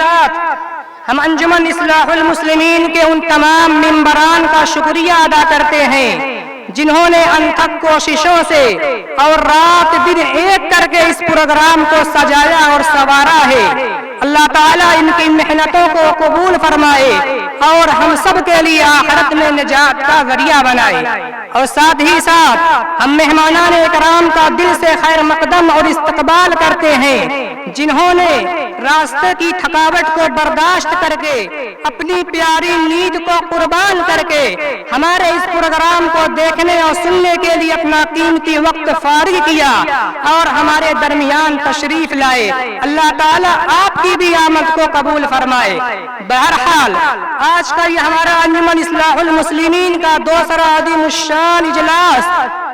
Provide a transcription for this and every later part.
साथ हम अंजुमन इस्लाहुल मुस्लिमीन के उन तमाम मेंबरान का शुक्रिया अदा करते हैं जिन्होंने अनथक कोशिशों से और रात दिन एक करके इस प्रोग्राम को सजाया और संवारा है। अल्लाह ताला इनकी मेहनतों को कबूल फरमाए और हम सब के लिए आखिरत में निजात का जरिया बनाए। और साथ ही साथ हम मेहमानान इकराम का दिल से खैर मकदम और इस्तकबाल करते हैं जिन्होंने रास्ते की थकावट को बर्दाश्त करके अपनी प्यारी नींद को कुर्बान करके हमारे इस प्रोग्राम को देखने और सुनने के लिए अपना कीमती वक्त फारिग किया और हमारे दरमियान तशरीफ लाए। अल्लाह ताला आपकी भी आमद को कबूल फरमाए। बहरहाल आज का ये हमारा अंजुमन इस्लाहुल मुस्लिमीन का दूसरा अज़ीमुश्शान इजलास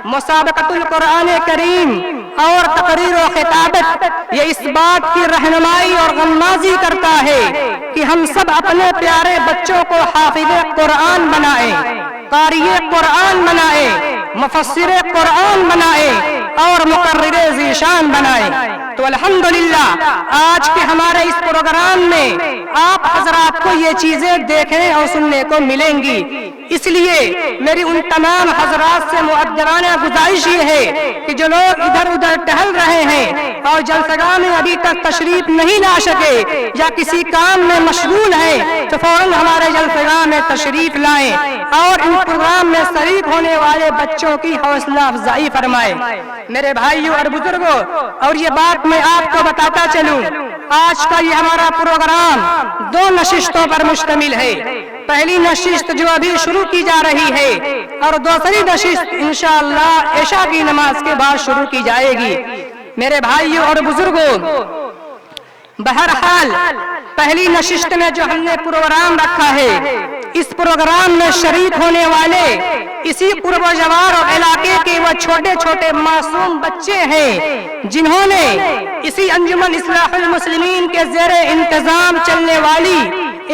मुसाबक़तुल कुरान करीम और तकरीर व खिताबत ये इस बात की रहनुमाई और गम्माज़ी करता है कि हम सब अपने प्यारे बच्चों को हाफिज़े कुरान बनाए, क़ारिए कुरान बनाए, मुफस्सिरे कुरान बनाए और मुक़र्रिरे ज़ीशान बनाए। तो अल्हम्दुलिल्लाह आज के हमारे इस प्रोग्राम में आप हजरात को ये चीजें देखने और सुनने को मिलेंगी। इसलिए मेरी उन तमाम हजरात से मुअद्दबाना गुजारिश ये है कि जो लोग इधर उधर टहल रहे हैं और जलसगाह में अभी तक तशरीफ नहीं ला सके या किसी काम में मशगूल है तो फौरन हमारे जलसगाह में तशरीफ लाएं और इन प्रोग्राम में शरीक होने वाले बच्चों की हौसला अफजाई फरमाए। मेरे भाइयों और बुजुर्गों, और ये बात मैं आपको बताता चलूं, आज का ये हमारा प्रोग्राम 2 नशिस्तों पर मुश्तमिल है। पहली नशिस्त जो अभी शुरू की जा रही है और दूसरी नशिस्त इंशाअल्लाह इशा की नमाज के बाद शुरू की जाएगी। मेरे भाइयों और बुजुर्गों, बहरहाल पहली नशिस्त में जो हमने प्रोग्राम रखा है, इस प्रोग्राम में शरीक होने वाले इसी पूर्व जवार और इलाके के वो छोटे छोटे मासूम बच्चे हैं जिन्होंने इसी अंजुमन इस्लाहुल मुस्लिमीन के ज़ेरे इंतजाम चलने वाली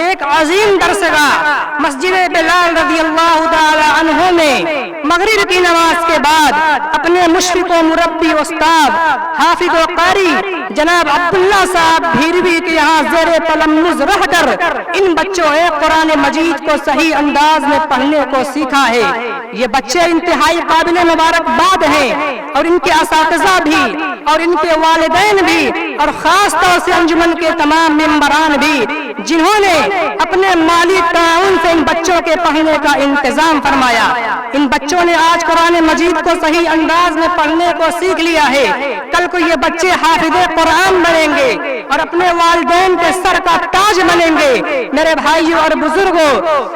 एक अजीम दरसगाह मस्जिद बिलाल रज़ियल्लाहु ताला अन्हु में मगरिब की नमाज के बाद अपने मुशफ़िक़ व मुरब्बी उस्ताद हाफिज़ व क़ारी जनाब अब्दुल्ला साहब भीरवी के यहाँ ज़ेरे तलम्मुज़ रहकर इन बच्चों ने कुरान मजीद को सही अंदाज में पढ़ने को सीखा है। ये बच्चे इंतहाई काबिल मुबारकबाद हैं और इनके असातिज़ा भी और इनके वालिदैन भी और खास तौर से अंजुमन के तमाम मेंबरान भी जिन्होंने अपने माली ताउन से इन बच्चों के पढ़ने का इंतजाम फरमाया। इन बच्चों ने आज कुरान मजीद को सही अंदाज में पढ़ने को सीख लिया है। कल को ये बच्चे हाफिज़े कुरान बनेंगे और अपने वालिदैन के सर का ताज बनेंगे। मेरे भाइयों और बुजुर्गों,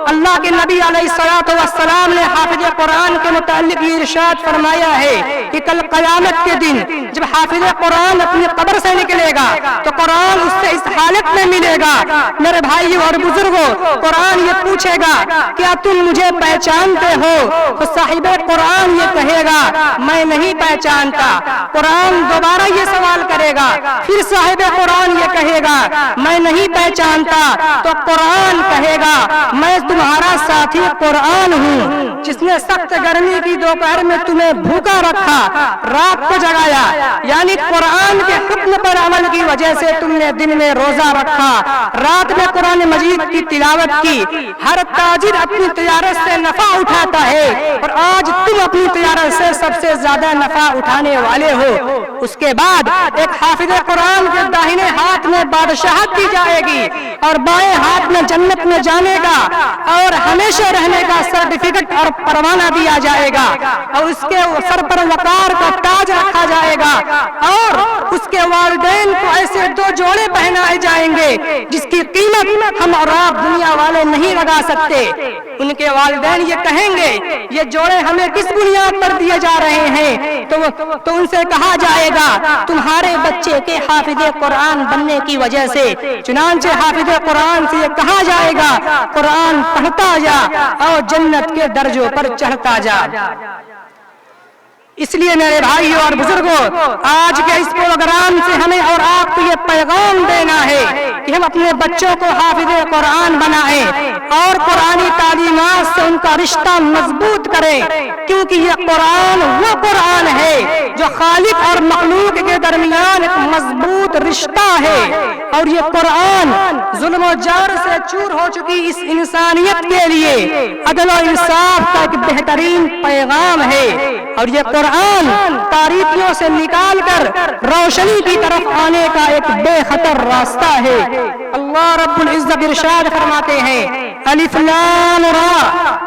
अल्लाह के नबी अलैहिस्सलातु वस्सलाम ने हाफिज़े कुरान के मुताल्लिक ये इरशाद फरमाया है कि कल क़यामत के दिन जब हाफिज़े कुरान अपनी कब्र से निकलेगा तो कुरान उससे इस हालत में मिलेगा। मेरे भाइयों और बुजुर्गों, कुरान ये पूछेगा क्या तुम मुझे पहचानते हो? तो साहिबे कुरान ये कहेगा मैं नहीं पहचानता। कुरान दोबारा ये सवाल करेगा, फिर साहिबे कुरान ये कहेगा मैं नहीं पहचानता। तो कुरान कहेगा मैं तुम्हारा साथी कुरान हूँ जिसने सख्त गर्मी की दोपहर में तुम्हें भूखा रखा, रात को जगाया, यानी कुरान के हुक्म पर अमल की वजह से तुमने दिन में रोजा रखा, रात में कुरान मजीद की तिलावत की। हर ताजिर अपनी तिजारत से नफा उठाता है और आज तुम अपनी तिजारत से सबसे ज्यादा नफा उठाने वाले हो। उसके बाद एक हाफिज़े कुरान के दाहिने हाथ में बादशाहत दी जाएगी और बाएं हाथ में जन्नत में जाने का और हमेशा रहने का सर्टिफिकेट और परवाना दिया जाएगा और उसके सर पर वकार का ताज रखा जाएगा और उसके वालिदैन को ऐसे 2 जोड़े पहनाए जाएंगे जिसकी कीमत हम और आप दुनिया वाले नहीं लगा सकते। उनके वालिदैन ये कहेंगे ये जोड़े हमें किस बुनियाद पर दिए जा रहे हैं? तो उनसे कहा जाएगा तुम्हारे बच्चे के हाफिज़े कुरान बनने की वजह से। चुनांचे हाफिज़े कुरान से ये कहा जाएगा कुरान पढ़ता जा और जन्नत के दर्जों पर चढ़ता जा। इसलिए मेरे भाइयों और बुजुर्गों, आज के इस प्रोग्राम से हमें और आपको ये पैगाम देना है कि हम अपने बच्चों को हाफिज़े कुरान बनाएं और कुरानी तालीमात से उनका रिश्ता मजबूत करें, क्योंकि ये कुरान वो कुरान है जो खालिक और मखलूक के दरमियान एक मजबूत रिश्ता है। और ये कुरान जुल्म और जार से चूर हो चुकी इस इंसानियत के लिए अदल और इंसाफ का एक बेहतरीन पैगाम है। और ये कुरान तारीकियों से निकाल कर रोशनी की तरफ आने का एक बेखतर रास्ता है। अल्लाह रब्बुल इज्जत इरशाद फरमाते हैं, अलिफ लाम रा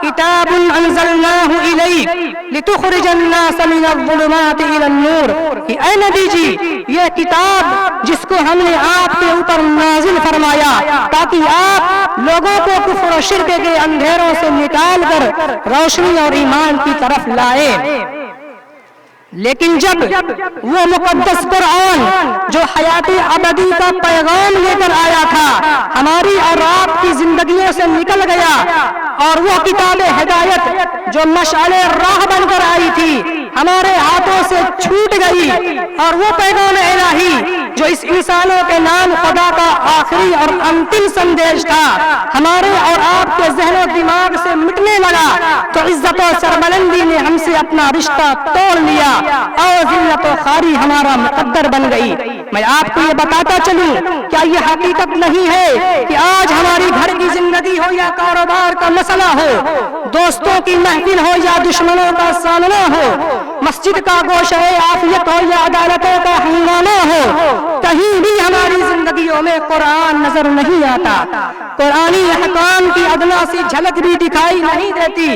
किताबुन अंज़लनाहु इलैक लितुखरिजन नास मिनज़्ज़ुलुमाति इलन-नूर। कि ऐ नबी जी, यह किताब जिसको हमने आपके ऊपर नाजिल फरमाया ताकि आप लोगों को कुफ्र और शिर्क के अंधेरों से निकाल कर रोशनी और ईमान की तरफ लाए। लेकिन जब वो मुकद्दस कुरान जो हयाती अबदी का पैगाम लेकर आया था हमारी और आपकी जिंदगियों से निकल गया, और वो किताब हिदायत जो मशाले राह बनकर आई थी हमारे हाथों से छूट गई, और वो पैगाम इलाही जो इस इंसानों के नाम खुदा का आखिरी और अंतिम संदेश था हमारे और आपके ज़हनो दिमाग से मिटने लगा, तो इज्जत और सरबलंदी ने हमसे अपना रिश्ता तोड़ लिया और जिल्लत और खारी हमारा मुकद्दर बन गई। मैं आपको ये बताता चलूं, क्या ये हकीकत नहीं है कि आज हमारी घर की जिंदगी हो या कारोबार का मसला हो, दोस्तों की महफिल हो या दुश्मनों का सामना हो, मस्जिद का गोशे आफियत हो या अदालतों का हंगामा हो, कहीं भी हमारी जिंदगियों में कुरान नजर नहीं आता। कुरानी अहकाम की अदना सी झलक भी दिखाई नहीं देती,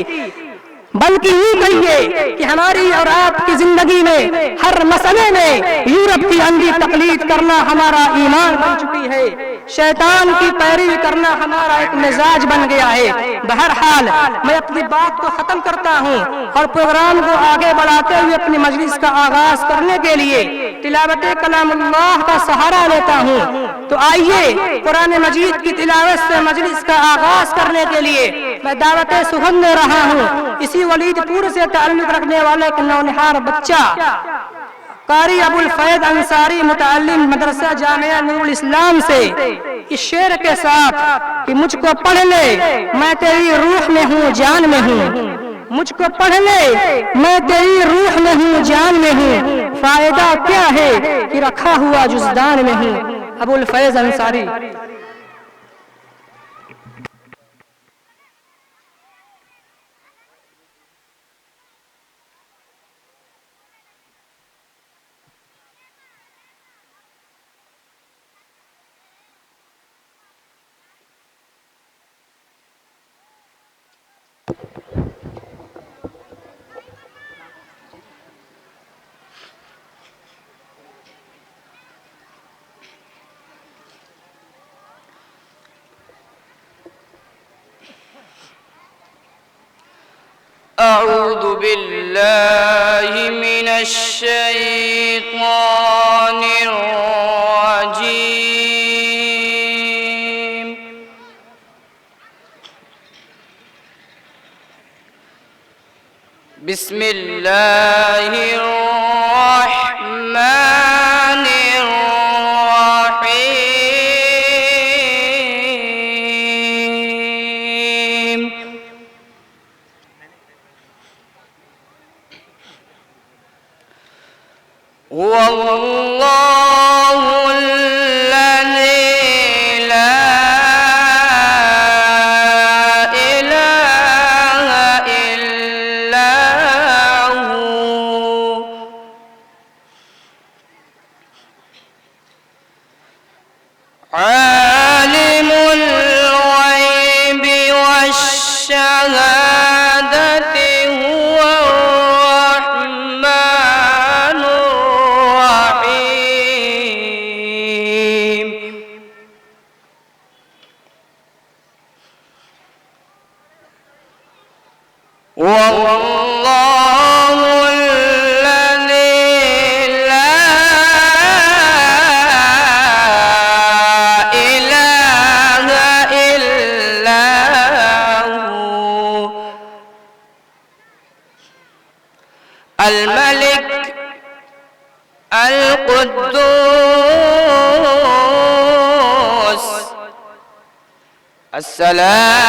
बल्कि यूं कहिए कि हमारी और आपकी जिंदगी में हर मसले में यूरोप की अंधी तकलीद करना हमारा ईमान बन चुकी है, शैतान की पैरवी करना हमारा एक मिजाज बन गया है। बहरहाल मैं अपनी बात को खत्म करता हूँ और प्रोग्राम को आगे बढ़ाते हुए अपनी मजलिस का आगाज करने के लिए तिलावत कलामुल्लाह का सहारा लेता हूँ। तो आइए कुरान मजीद की तिलावत से मजलिस का आगाज करने के लिए मैं दावत सुखन दे रहा हूँ। इसी वलीदपुर से ताल्लुक रखने वाला एक नौनिहार बच्चा कारी अबुल फैज अंसारी मुतअल्लिम मदरसा जामिया नूरुल इस्लाम से इस शेर के साथ कि मुझको पढ़ ले मैं तेरी रूह में हूँ जान में हूँ, मुझको पढ़ ले मैं तेरी रूह में हूँ जान में हूँ, फायदा क्या है कि रखा हुआ जुज़दान में हूँ। अबुल फैज अंसारी। अऊज़ु बिल्लाहि मिनश शैतानिर रजीम। बिस्मिल्लाहिर रहमानिर रहीम। वल्लाहुल्लज़ी ला इलाहा इल्ला हु आलिमुल ग़ैबि वश्शहादति हुवर रहमानुर रहीम। वल्लाहुल्लज़ी ला इलाहा इल्ला हु अल मलिक القدوس السلام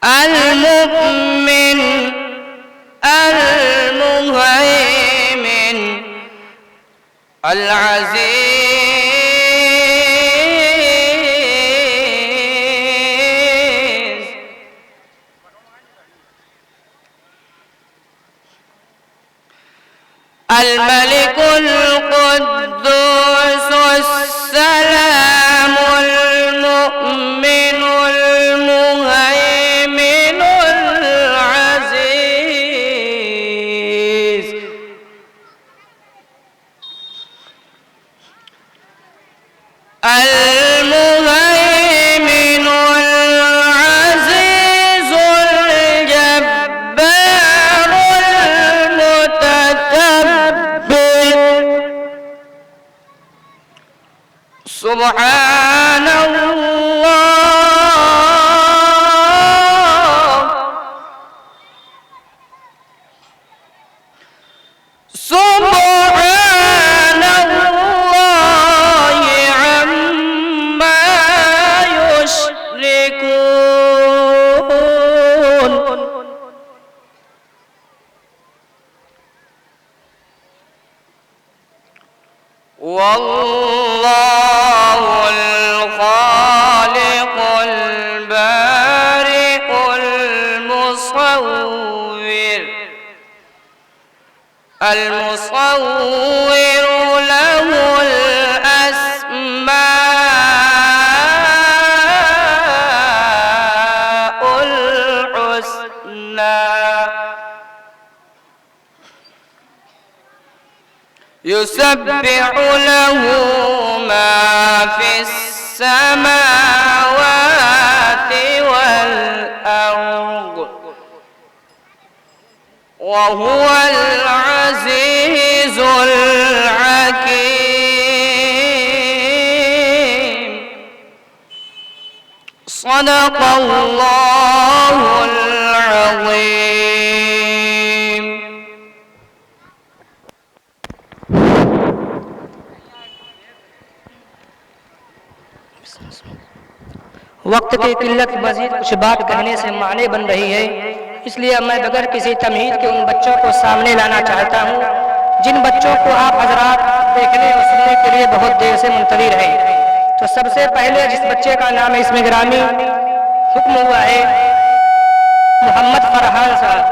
المؤمن المهيمن العزيز الملك القدوس السلام المؤمن المهيمن العزيز المهيمن العزيز الجبار المتكبر سبحان الله سبحان الله عما يشركون والله الخالق البارئ المصور له الأسماء الحسنى يسبح له ما في السماوات والأرض وهو العزيز الحكيم صدق الله العظيم. वक्त की किल्लत मजीद कुछ बात कहने से माने बन रही है, इसलिए मैं बगैर किसी तमहीद के उन बच्चों को सामने लाना चाहता हूँ जिन बच्चों को आप हजरात देखने और सुनने के लिए बहुत देर से मुंतज़िर हैं। तो सबसे पहले जिस बच्चे का नाम है इसमें गिरामी हुक्म हुआ है मोहम्मद फरहान साहब।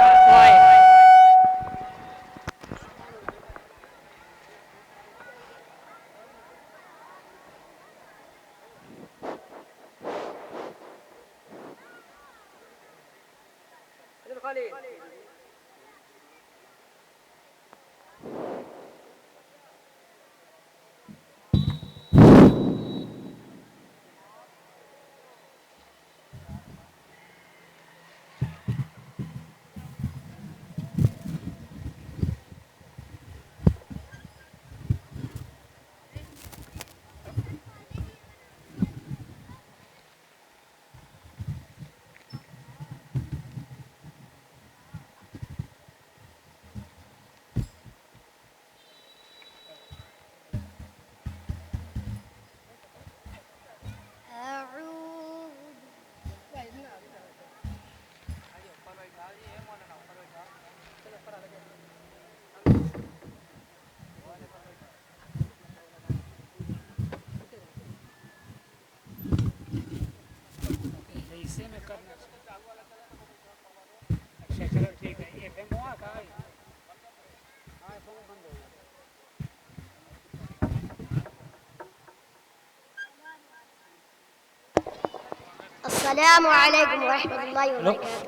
السلام عليكم ورحمة الله وبركاته.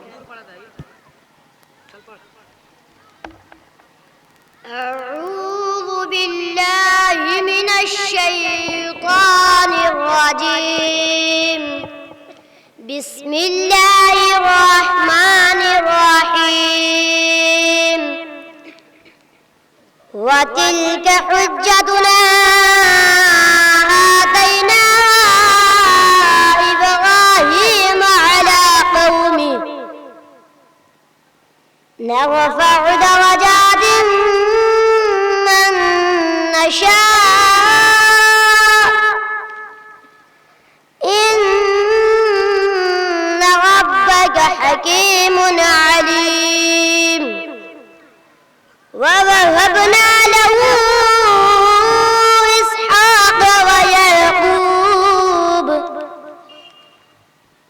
أعوذ بالله من الشيطان الرجيم. بسم الله الرحمن الرحيم. وتلك حجتنا نرفع نرفع درجات من نشاء إن ربك حكيم عليم ووهبنا له إسحاق ويعقوب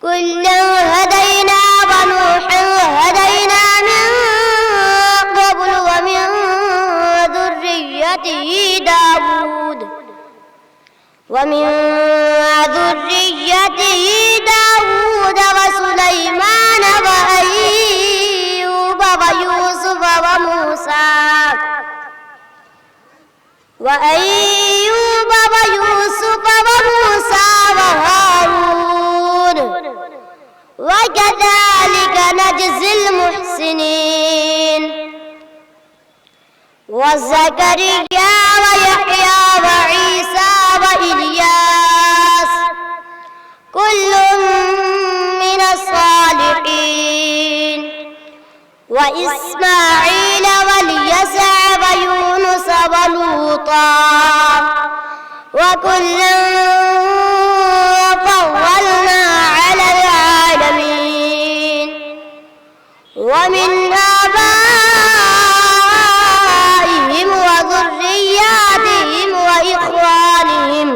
كلا هدينا ونوحا هدينا من قبل ومن ذريته داود وسليمان وأيوب ويوسف وموسى وهارون وكذلك نجزي المحسنين وزكريا ويحيى وعيسى وإلياس كل من الصالحين وإسماعيل واليسع ويونس ولوطا وكلا فضلنا على العالمين ومن آبائهم وذرياتهم وإخوانهم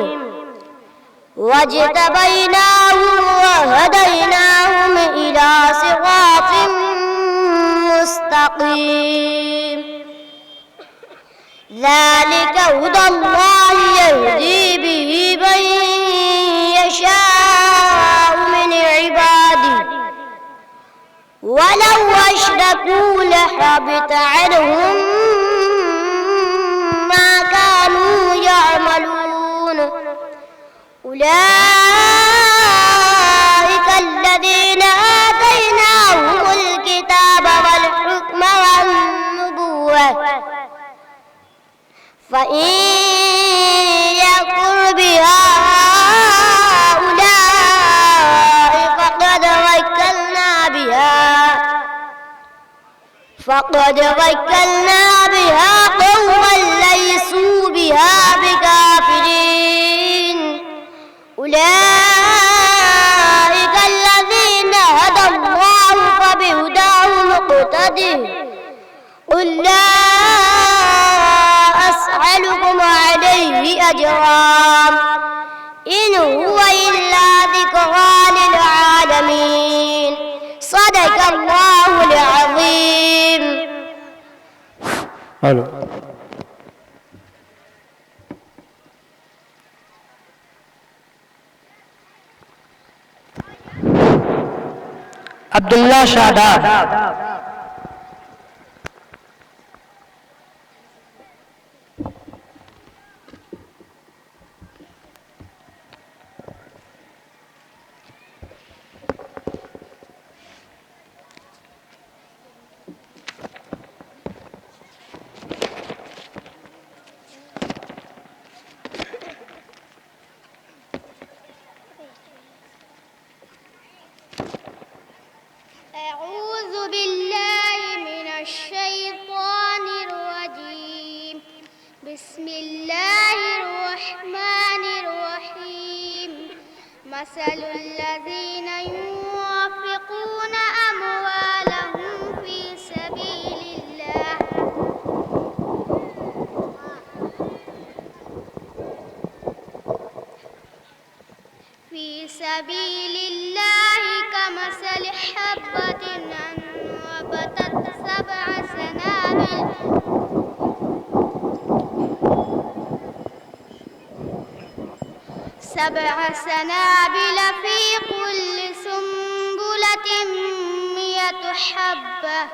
واجتبيناهم وهديناهم إلى صراط مستقيم ذلك هدى الله يهدي به من يشاء من عباده ولو أشركوا لحبط عنهم ما كانوا يعملون أولئك الذين آتيناهم الكتاب والحكم والنبوة فإن يكفر بها هؤلاء فقد وكلنا بها قوما ليسوا بها بكافرين أولئك الذين هدى الله فبهداه مقتده قل لا أسألكم عليه أجرا إن هو إلا ذكرى للعالمين صدق الله العظيم. الو अब्दुल्ला शादाब أعوذ بالله من الشيطان الرجيم بسم الله الرحمن الرحيم مثل الذين ينفقون أموالهم في سبيل الله كمثل حبة أنبتت سبع سنابل في كل سنبلة 100 حبة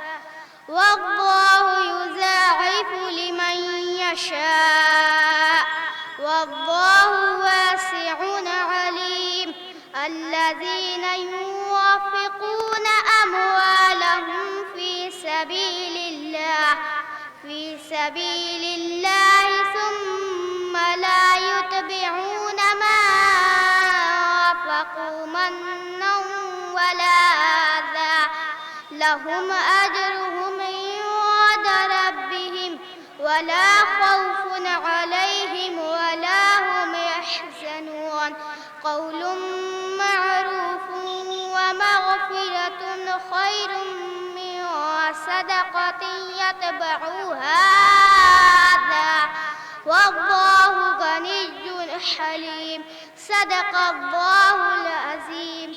والله يضاعف لمن يشاء والله واسع عليم. الذين ينفقون أموالهم في سبيل الله ثم لا يتبعون ما أنفقوا منا ولا أذى لهم أجرهم عند صدقة يتبعها أذى والله غني حليم صدق الله العظيم.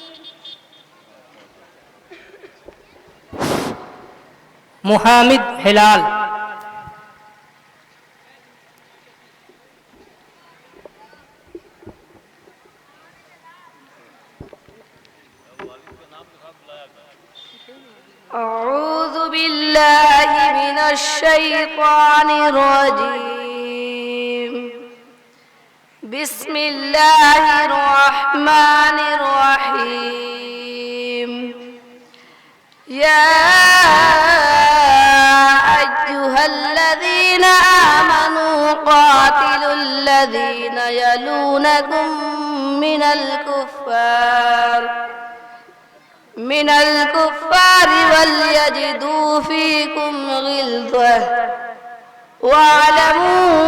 मुहामिद हिलाल। أعوذ بالله من الشيطان الرجيم. بسم الله الرحمن الرحيم. يا أيها الذين آمنوا قاتلوا الذين يلونكم من الكفار وليجدوا فيكم غلظة واعلموا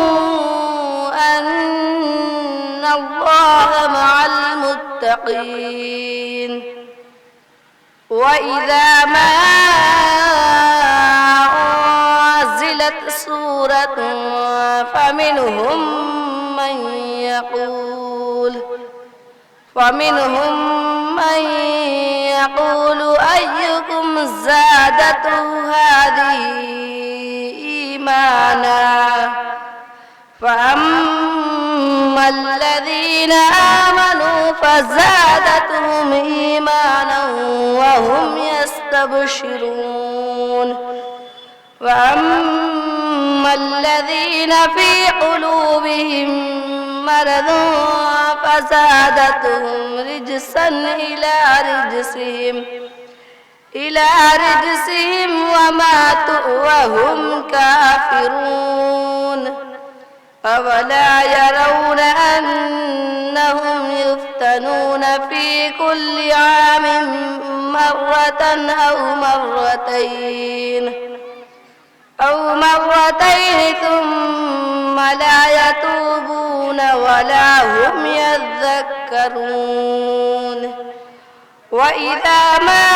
أن الله مع المتقين. وإذا ما أنزلت سورة فمنهم من يقول أيكم زادته هذه إيمانا فأما الذين آمنوا فزادتهم إيمانا وهم يستبشرون. وأما الذين في قلوبهم مرض فزادتهم رجسا إلى رجسهم وماتوا وهم كافرون. أولا يرون أنهم يفتنون في كل عام مرة أو مرتين ثم لا يتوبون ولا هم يذكرون. وإذا ما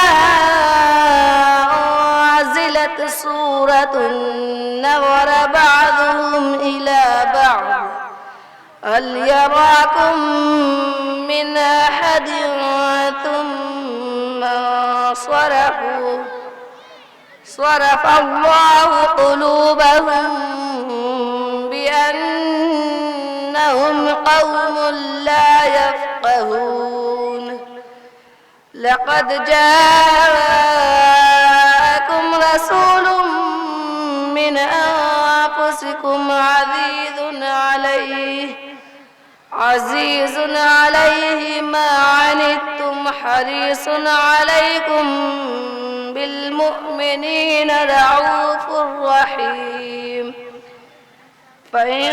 أنزلت سورة نظر بعضهم إلى بعض هل يراكم من أحد ثم صرف الله قلوبهم بأنهم قوم لا يفقهون. لقد جاءكم رسول من أنفسكم عزيز عليه ما عنتم حريص عليكم بالمؤمنين رؤوف رحيم. فإن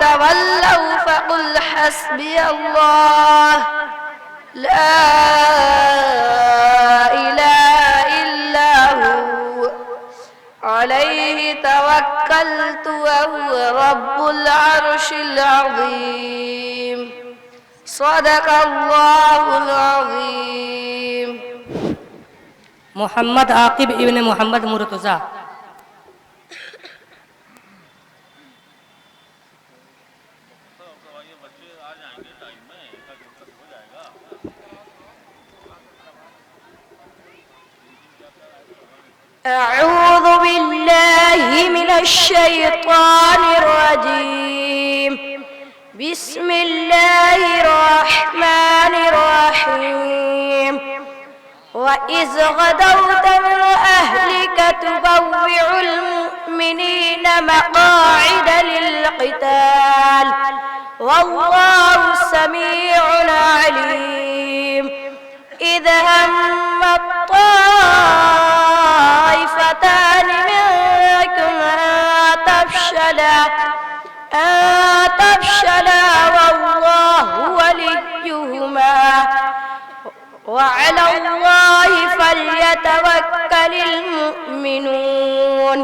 تولوا فقل حسبي الله لا إله إلا هو عليه توكلت وهو رب العرش العظيم. صدق الله العظيم. मोहम्मद आकिब इब्न मोहम्मद मुर्तज़ा। أعوذ بالله من الشيطان الرجيم. بسم الله الرحمن الرحيم. وإذ غدوت من أهلك تبوع المؤمنين مقاعد للقتال والله سميع عليم. إذ هم الطائفتان منكم أن تفشلا والله وليهما وعلى الله فليتوكل المؤمنون.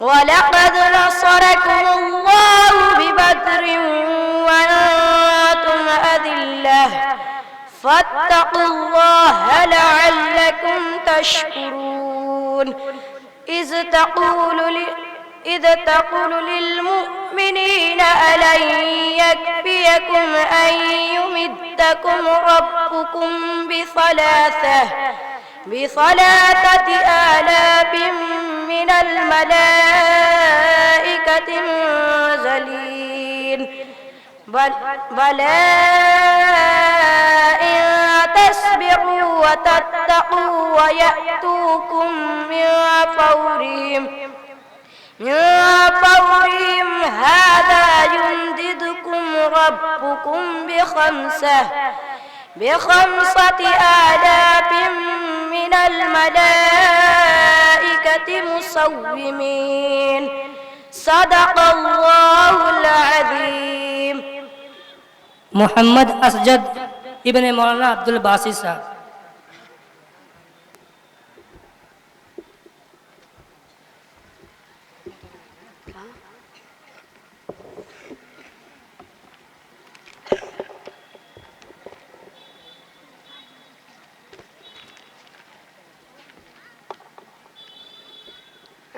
ولقد نصركم الله ببدر وأنتم أذلة فاتقوا الله لعلكم تشكرون. إذ تقول للمؤمنين ألن يكفيكم أن يمدكم ربكم بثلاثة آلاف من الملائكة منزلين بلى إن تصبروا وتتقوا ويأتوكم من فورهم هذا يمددكم ربكم بخمسة آلاف من الملائكة مسومين صدق الله العظيم. मोहम्मद असजद इब्ने मौलाना अब्दुल बासित साहब।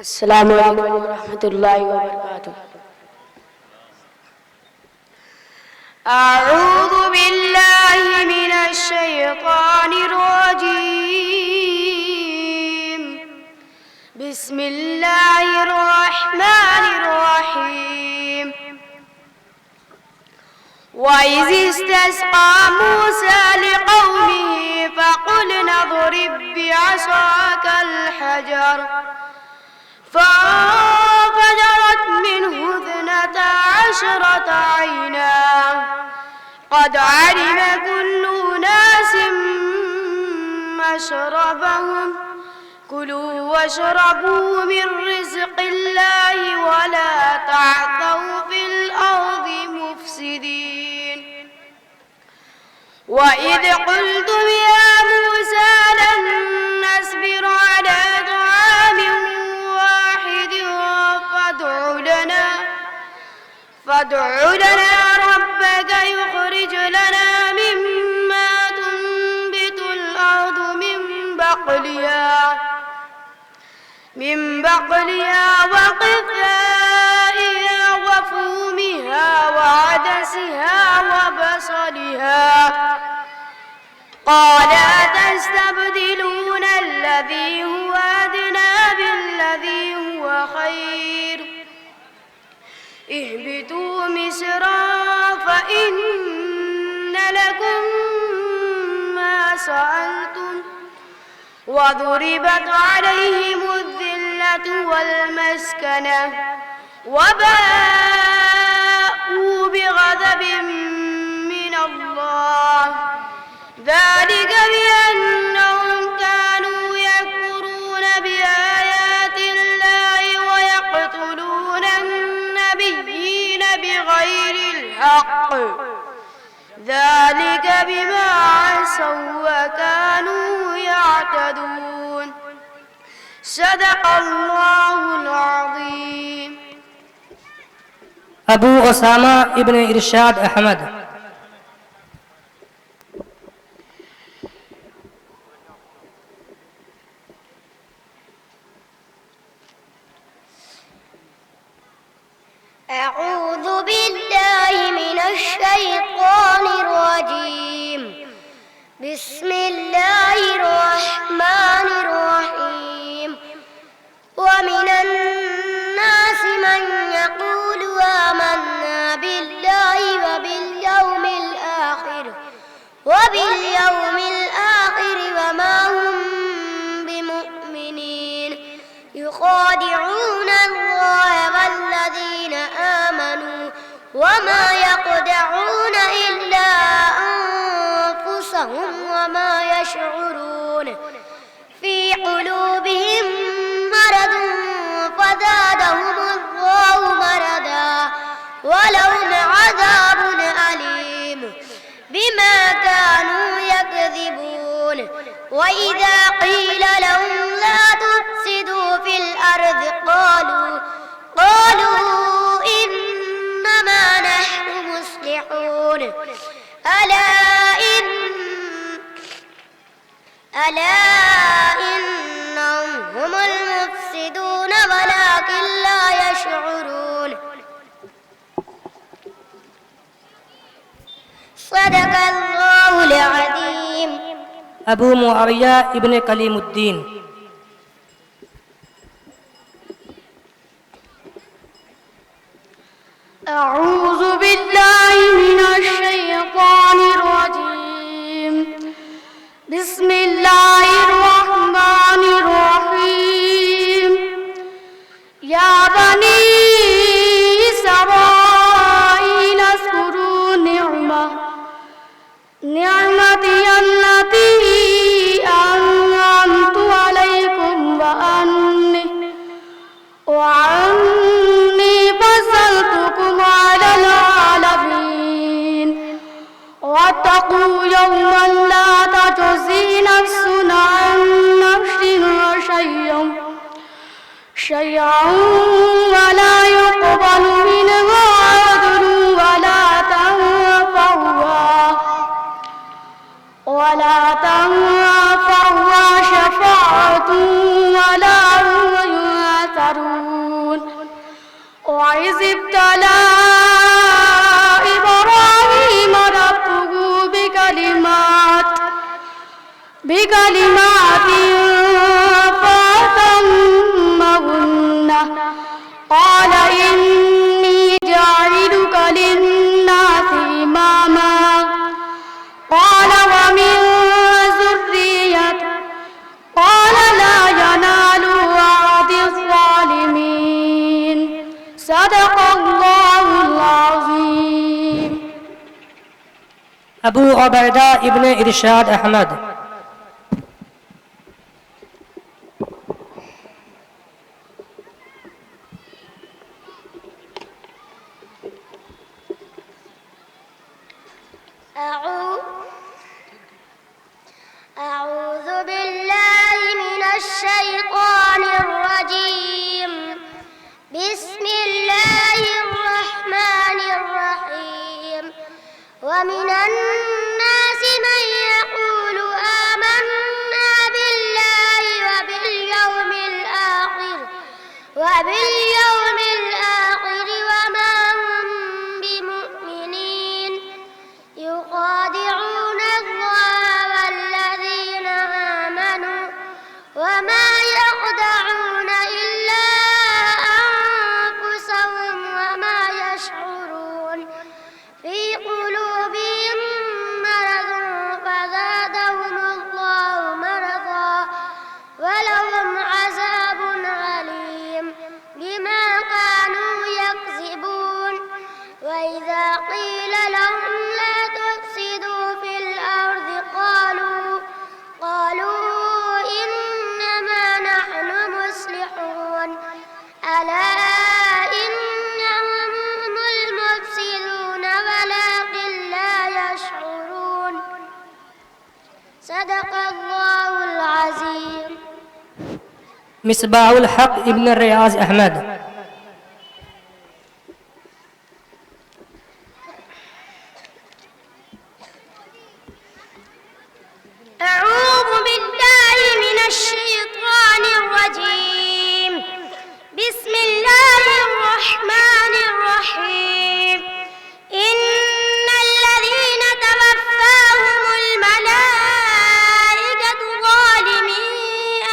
अस्सलामु अलैकुम वरहमतुल्लाहि वबरकातुह। أعوذ بالله من الشيطان الرجيم. بسم الله الرحمن الرحيم. وإذ استسقى موسى لقومه فقلنا اضرب بعصاك الحجر فانفجرت منه 12 عينا قد علم كل أناس مشربهم كلوا واشربوا من رزق الله ولا تعثوا في الأرض مفسدين. وإذ قلتم يا موسى لن نصبر على طعام واحد فادع لنا ربك يخرج لنا مما تنبت الأرض من بقلها وقثائها وفومها وعدسها وبصلها قال أتستبدلون الذي هو أدنى بالذي هو خير اهبطوا مصرا فإن لكم ما سألتم وضربت عليهم الذلة والمسكنة وباءوا بغضب من الله ذلك بأنهم كانوا يكفرون بآيات الله ويقتلون النبيين بغير الحق ذلك بما عصوا وكانوا يعتدون. صدق الله العظيم. अबू उसामा इब्ने इरशाद अहमद। أعوذ بالله من الشيطان الرجيم. بسم الله الرحمن الرحيم. ومن الناس من يقول آمنا بالله وباليوم الآخر وما هم بمؤمنين يخادعون الله والذين آمنوا وما يخدعون إلا أنفسهم وما يشعرون. في قلوبهم مرض فزادهم الله مرضا ولهم عذاب أليم بما كانوا يكذبون. وإذا قيل لهم لا تفسدوا في الأرض قالوا إنما نحن مصلحون. ألا إنهم هم المفسدون صدق الله العظيم. अबू मुआविया इब्ने कलीमुद्दीन। أعوذ بالله من الشيطان الرجيم. بسم الله الرحمن الرحيم. يا بني إسرائيل اذكروا نعمتي التي أنعمت عليكم وأني فضلتكم على العالمين. واتقوا يوما لا تجزي نفس عن نفس شيئا ولا يقبل منها عدل ولا تنفعها شفاعة ولا هم ينصرون. وإذ ابتلى إبراهيم ربه بكلمات فأتمهن قال إني جاعلك للناس إماما قال ومن ذريتي قال لا ينال عهد الظالمين. صدق الله العظيم. अबू उबैदा इब्ने इरशाद अहमद। أعوذ بالله من الشيطان الرجيم. بسم الله الرحمن الرحيم. ومن الناس من يقول آمنا بالله وباليوم الآخر وما هم بمؤمنين. يخادعون الله والذين آمنوا وما يخدعون إلا أنفسهم وما يشعرون. في قلوبهم مرض فزادهم الله مرضا ولهم عذاب أليم بما كانوا يكذبون. وإذا قيل لهم لا تفسدوا في الأرض قالوا إنما نحن مصلحون. ألا إنهم هم المفسدون ولكن لا يشعرون. صدق الله العظيم. मिसबाहुल हक इब्न रियाज अहमद। أعوذ بالله من الشيطان الرجيم. بسم الله الرحمن الرحيم. إن الذين توفاهم الملائكة ظالمي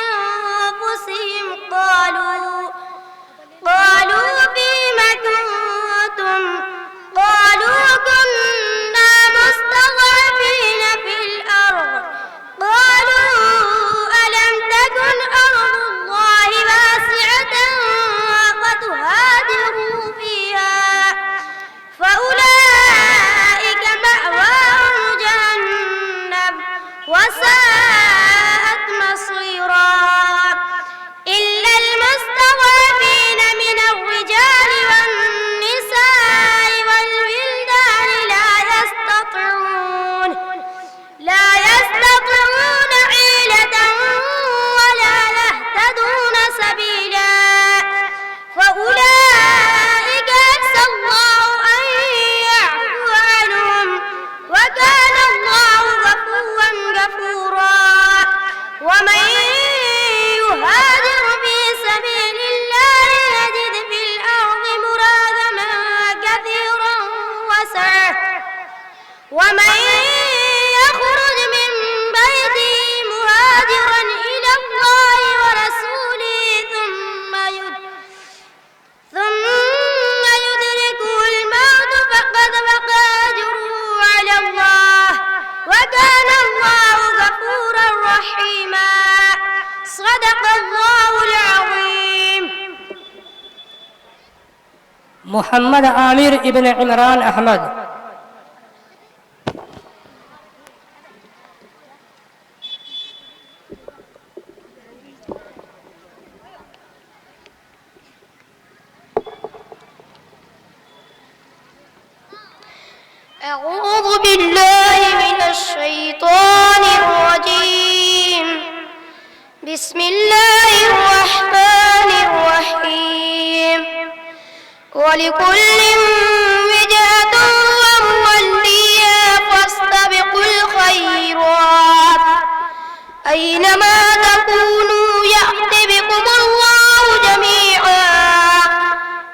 أنفسهم قالوا فيم كنتم قالوا كنا مستضعفين في الأرض قالوا ألم تكن أرض الله واسعة فتهاجروا فيها मोहम्मद आमिर इब्न इमरान अहमद। أعوذ بالله من الشيطان الرجيم. بسم الله الرحمن الرحيم. ولكل وجهة هو موليها فاستبقوا الخيرات أينما تكونوا يأت بكم الله جميعا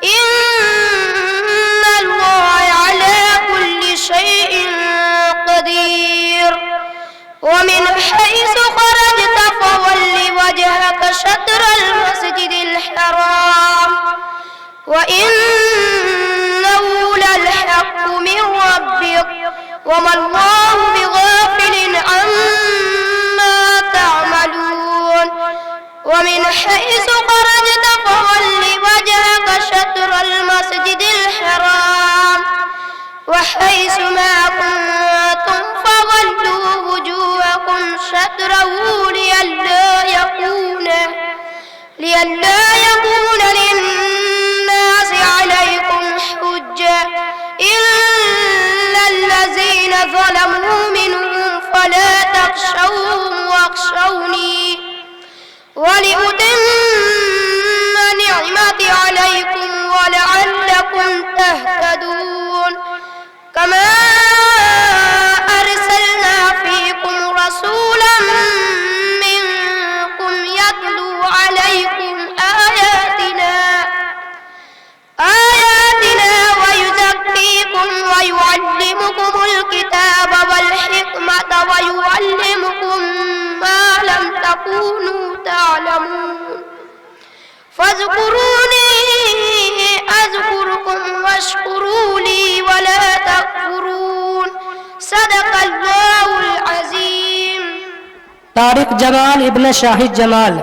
إن الله على كل شيء قدير. ومن حيث خرجت فول وجهك شطر المسجد الحرام وإنه للحق من ربك وما الله بغافل عما تعملون. ومن حيث خرجت فول وجهك شطر المسجد الحرام وحيث ما كنتم فولوا وجوهكم شطره لئلا يكون للناس عليكم حجة إلا الذين ظلموا منهم فلا تخشوهم واخشوني ولأتم نعمتي عليكم ولعلكم تهتدون. كما أرسلنا فيكم رسولا منكم يتلو عليكم آياتنا ويزكيكم ويعلمكم الكتاب والحكمة ويعلمكم ما لم تكونوا تعلمون. فاذكروني أذكركم واشكروا لي ولا تكفرون. صدق الله العظيم. तारिक जमाल इब्न शाहिद जमाल।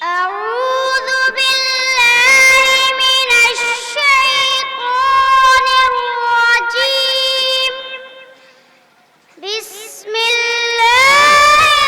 أعوذ بالله من الشيطان الرجيم. بسم الله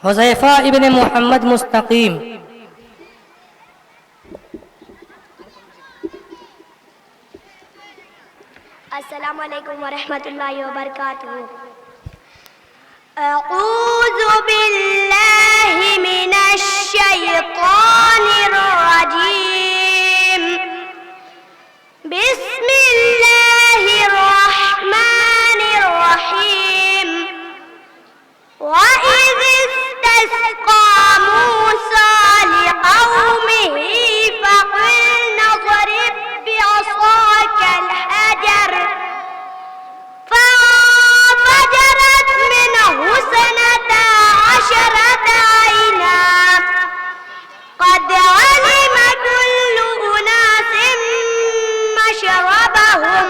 हुज़ैफ़ा इब्न मोहम्मद मुस्तकीम। अस्सलामु अलैकुम वरहमतुल्लाहि वबरकातुहू। अऊज़ु बिल्लाहि मिनश शैतानिर रजीम। बिस्मिल्लाहिर रहमानिर रहीम। वइज़ इस्तस्क़ा मूसा लिक़ौमिही फ़क़ुलना ضرب بعصاك الحجر فانفجرت منه 12 عينا قد علم كل أناس مشربهم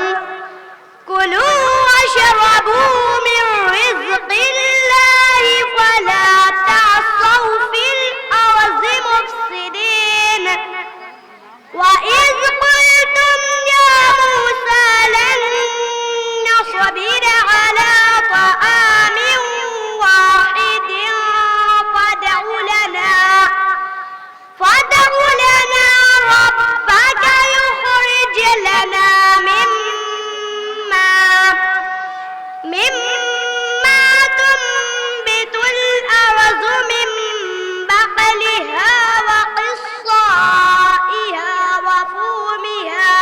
كلوا واشربوا من رزق الله ولا تعصوا في الأرض مفسدين وإذ قلتم يا موسى لن نصبر على طعام واحد فادع لنا ربك يخرج لنا مما تنبت الأرض من بقلها وقصائها وفومها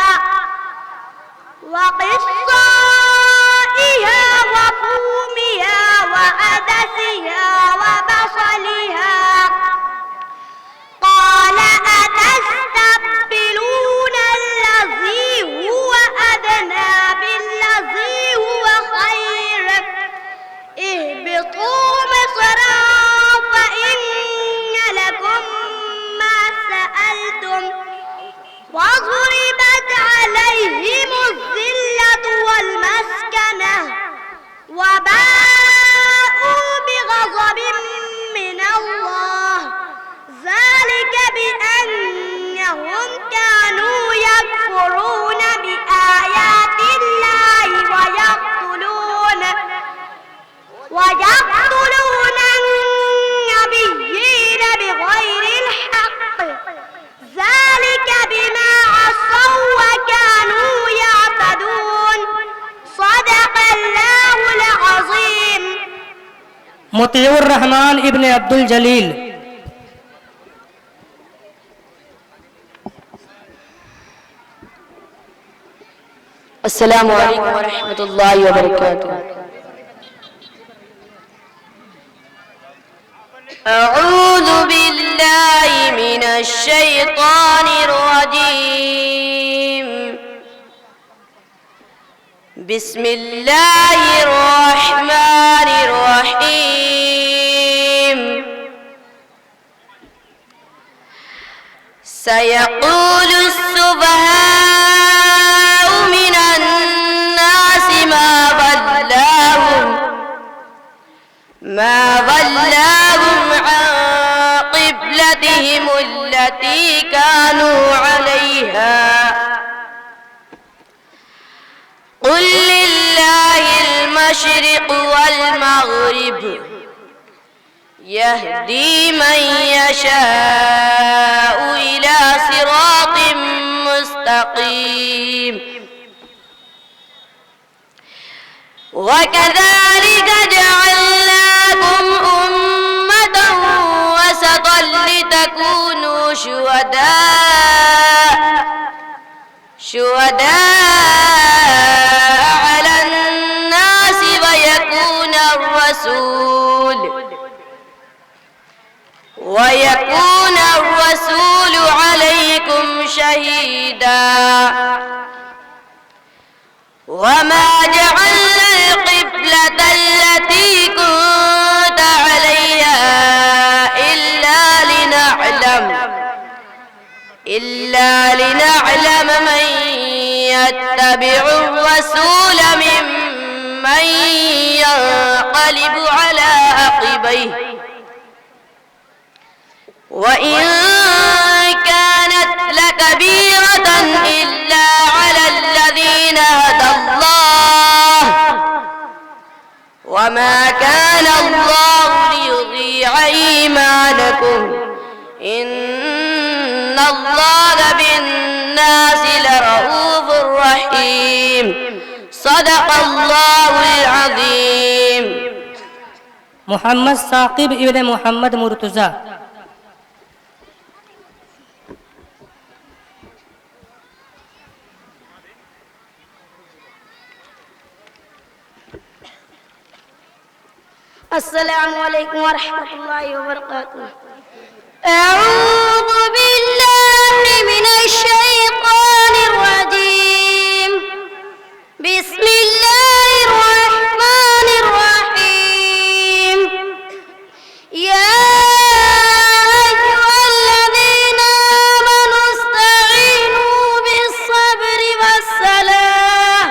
وعدسها وبصلها قال أتستبدلون الذي هو أدنى بالذي هو خير اهبطوا مصرا فإن لكم ما سألتم وضربت عليهم الذلة والمسكنة وباءوا بغضب من الله ذلك بأنهم كانوا يكفرون بآيات الله ويقتلون النبيين بغير الحق ذلك بما عصوا وكانوا يعتدون صدق الله العظيم। मुतीउर रहमान इब्न अब्दुल जलील। अस्सलामु अलैकुम वरहमतुल्लाहि वबरकातुहू। أعوذ بالله من الشيطان الرجيم. بسم الله الرحمن الرحيم. سيقول السفهاء من الناس ما ضلاهم عن قبلتهم التي كانوا عليها قل لله المشرق والمغرب يهدي من يشاء إلى صراط مستقيم. وكذلك جعلناكم أمة وسطا لتكونوا شهداء على الناس ويكون الرسول عليكم شهيدا. وما جعلنا القبلة التي كنت عليها إلا لنعلم من يتبع الرسول ممن ينقلب على عقبيه وإن كانت لكبيرة إلا على الذين هدى الله وما كان الله ليضيع الله بالناس لرؤوف رحيم صدق الله العظيم. محمد साकिब इब्न मोहम्मद मुर्तज़ा। السلام عليكم ورحمة الله وبركاته. أعوذ بالله من الشيطان الرجيم. بسم الله الرحمن الرحيم. يا أيها الذين آمنوا استعينوا بالصبر والصلاة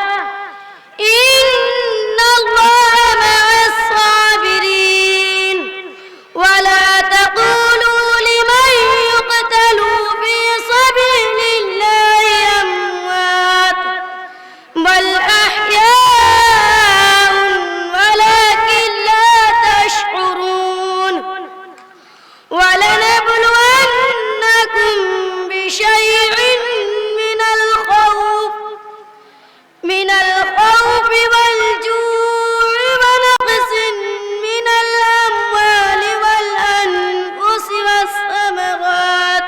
إن الله مع الصابرين. ولا تقولوا لمن يقتل في سبيل الله أموات بل أحياء ولكن لا تشعرون. ولنبلونكم بشيء من الخوف والجوع ونقص من الأموال والأنفس والثمرات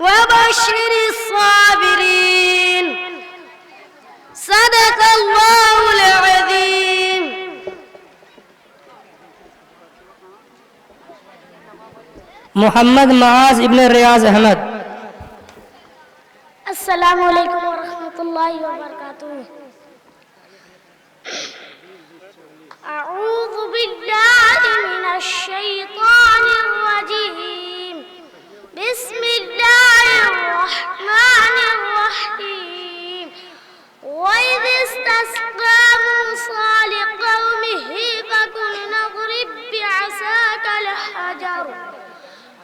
وبشر الصابرين. صدق الله العظيم. मोहम्मद माज इब्न रियाज अहमद। السلام عليكم ورحمة الله وبركاته. أعوذ بالله من الشيطان الرجيم. بسم الله الرحمن الرحيم. وإذ استسقى موسى لقومه فقلنا اضرب بعصاك الحجر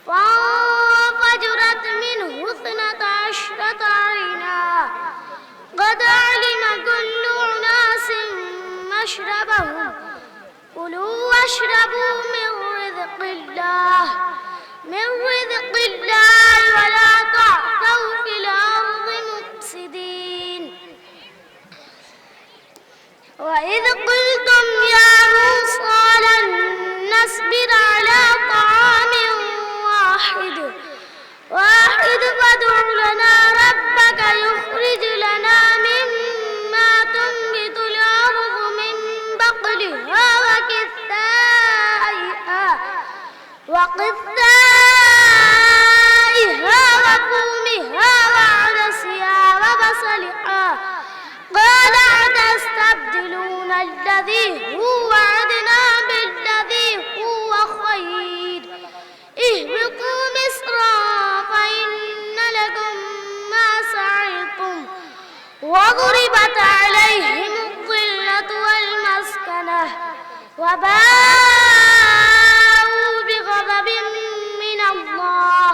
فانفجرت منه 12 عينا قد علم كل أناس مشربهم كلوا واشربوا من رزق الله ولا تعثوا في الأرض مفسدين. وإذ قلتم يا موسى لن نصبر على طعام واحد فادع لنا ربك يخرج لنا مما تنبت الأرض من بقلها وقثائها وفومها وعدسها وبصلها قال أتستبدلون الذي هو أدنى بالذي هو خير اهبطوا مصرا فإن لكم ما سعيتم وضربت عليهم الذلة والمسكنة وباءوا بغضب من الله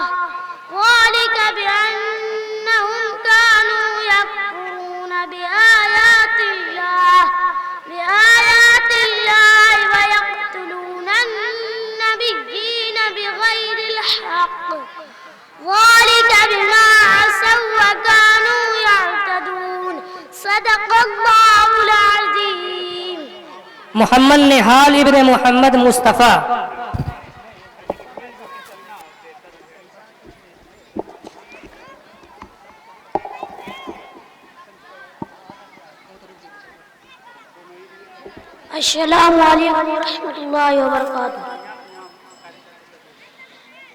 ذلك بأنهم كانوا يكفرون بآيات الله ويقتلون النبيين بغير الحق ذلك بما عصوا وكانوا يعتدون. صدق الله العظيم. मोहम्मद निहाल इब्न मोहम्मद मुस्तफ़ा। السلام عليكم ورحمة الله وبركاته.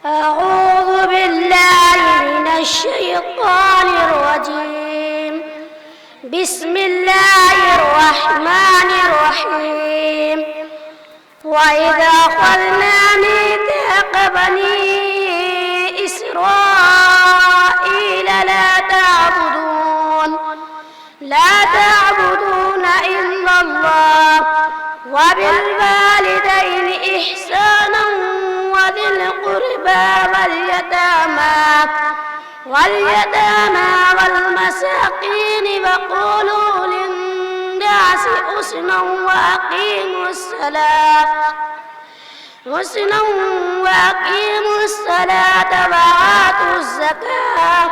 أعوذ بالله من الشيطان الرجيم. بسم الله الرحمن الرحيم. وإذا أخذنا ميثاق بني إسرائيل لا تعبدون إلا الله وبالوالدين إحسانا وذي القربى واليتامى والمساكين وقولوا للناس حسنا حسنا وأقيموا الصلاة وآتوا الزكاة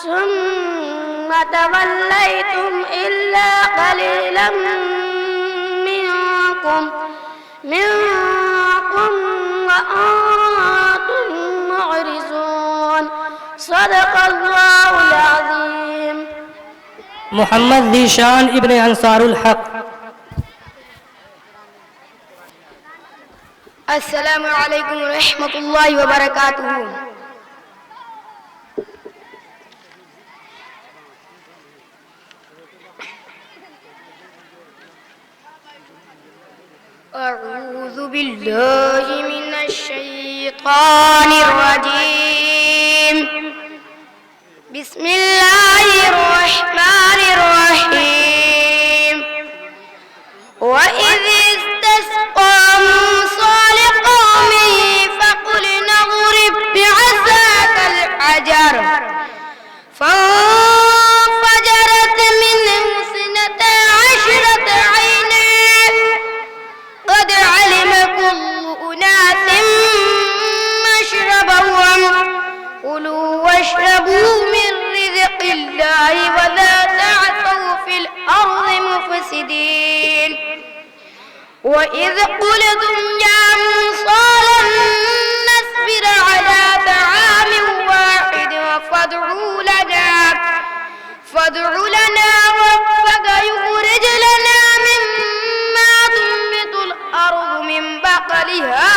ثم توليتم إلا قليلا منكم وأنتم معرضون صدق الله العظيم. मोहम्मद ज़ीशान इब्न अंसारुल हक। अस्सलामु अलैकुम रहमतुल्लाहि व बरकातुहू। أعوذ بالله من الشيطان الرجيم. بسم الله الرحمن الرحيم. وإذ استسقى موسى لقومه فقلنا اضرب بعصاك الحجر فانفجرت منه 12 عينا قد علم كل أناس مشربهم كلوا واشربوا من رزق الله ولا تعثوا في الأرض مفسدين. وإذ قلتم يا موسى لن نصبر على طعام واحد فادع لنا ربك يخرج لنا مما تنبت الأرض من بقلها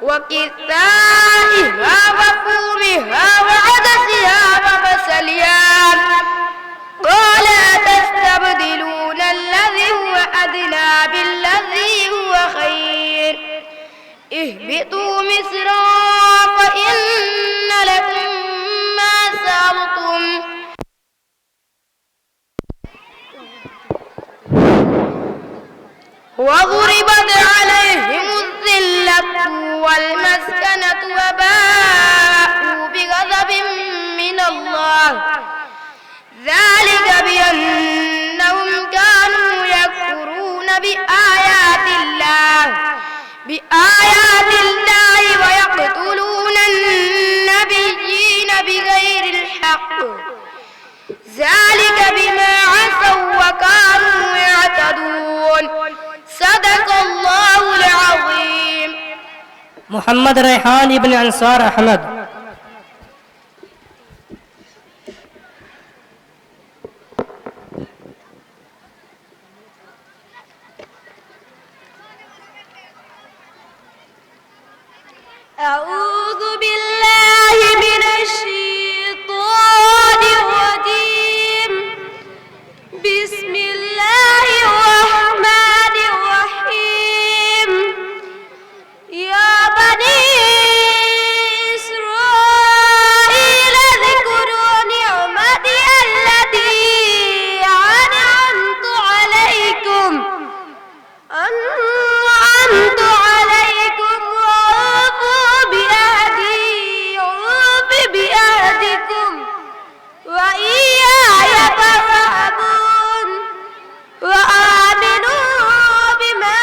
وكثائها وفومها وعدسها وبصلها قال أتستبدلون الذي هو أدنى بالذي هو خير اهبطوا مصرا فإن لكم ما سألتم وضربت عليهم الذلة والمسكنة وباءوا بغضب من الله ذلك بأنهم كانوا يكفرون بآيات الله ويقتلون النبيين بغير الحق ذلك بما عصوا وكانوا يعتدون صدق الله العظيم. मोहम्मद रेहान इब्न अंसार अहमद। أعوذ بالله من الشيطان الرجيم. بسم الله الرحمن الرحيم. يا بني إسرائيل اذكروا نعمتي التي أنعمت عليكم وأوفوا بعهدكم وإياي فارهبون وآمنوا بما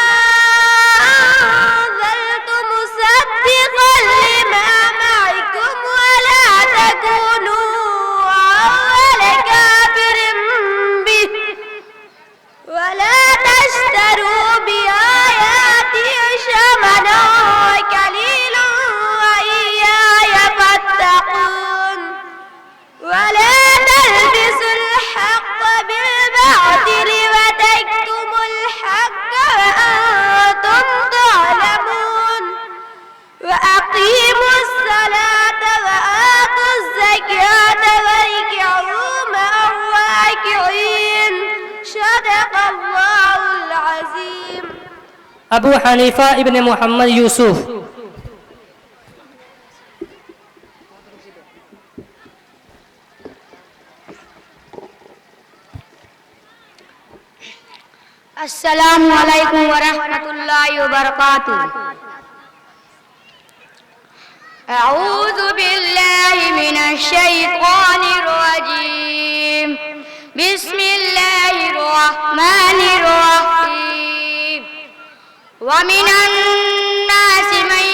أنزلت مصدقا لما معكم ولا تكونوا أول كافر به ولا تشتروا بآياتي ثمنا قليلا وإياي فاتقون ولا تلبسوا الحق بالباطل وتكتموا الحق وأنتم تعلمون وأقيموا الصلاة وآتوا الزكاة واركعوا مع الراكعين صدق الله العظيم. अबू हनीफा इब्न मोहम्मद यूसुफ। अस्सलामु अलैकुम वरहमतुल्लाहि वबरकातुह। أعوذ بالله من الشيطان الرجيم. بسم الله الرحمن الرحيم. ومن الناس من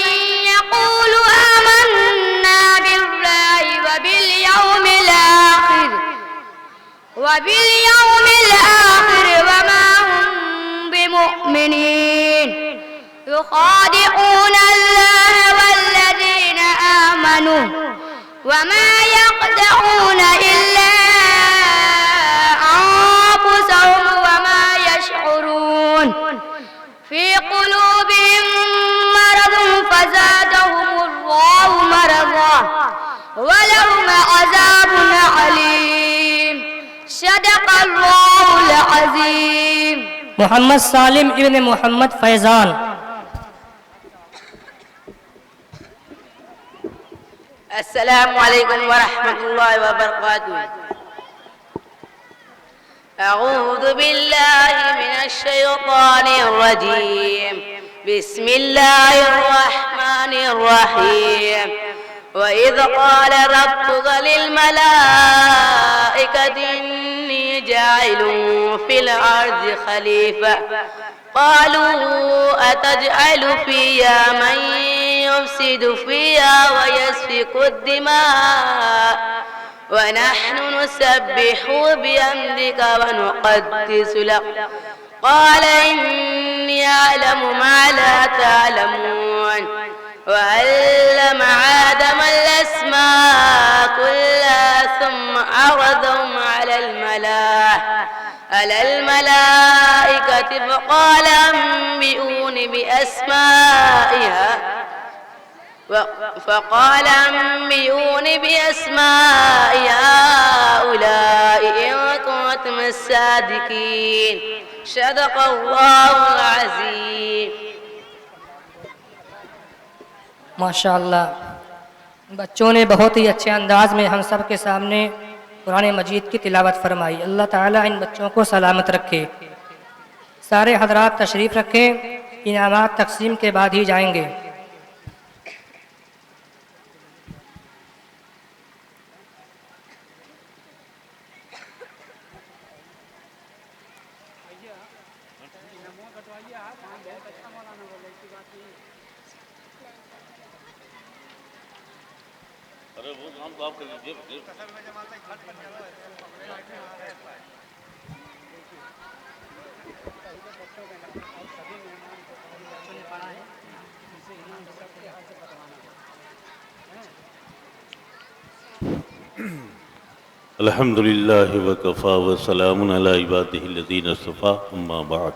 يقول آمنا بالله وباليوم الآخر وما هم بمؤمنين يخادعون الله والذين آمنوا وما يخدعون إلا أنفسهم وما يشعرون في قلوبهم مرض فزادهم الله مرضا ولهم عذاب عليم صدق الله العظيم मोहम्मद सालिम इब्न मोहम्मद फैजान। السلام عليكم ورحمة الله وبركاته. أعوذ بالله من الشيطان الرجيم. بسم الله الرحمن الرحيم. وإذ قال ربك للملائكة إني جاعل في الأرض خليفة قالوا أتجعل فيها من يفسد فيها ويسفك الدماء ونحن نسبح بحمدك ونقدس لك قال إني أعلم ما لا تعلمون وعلم آدم الأسماء كلها ثم عرضهم على الملائكة فقال أنبئوني بأسماء هؤلاء إن كنتم الصادقين صدق الله العظيم. माशाअल्लाह, बच्चों ने बहुत ही अच्छे अंदाज में हम सब के सामने कुरान मजीद की तिलावत फरमाई। अल्लाह ताला इन बच्चों को सलामत रखे। सारे हजरात तशरीफ़ रखें, इनामात तकसीम के बाद ही जाएंगे। अल्हम्दुलिल्लाह वकफ़ा व सलामुन अला इबादिहिल्लज़ीना इस्तफ़ा अम्मा बाद।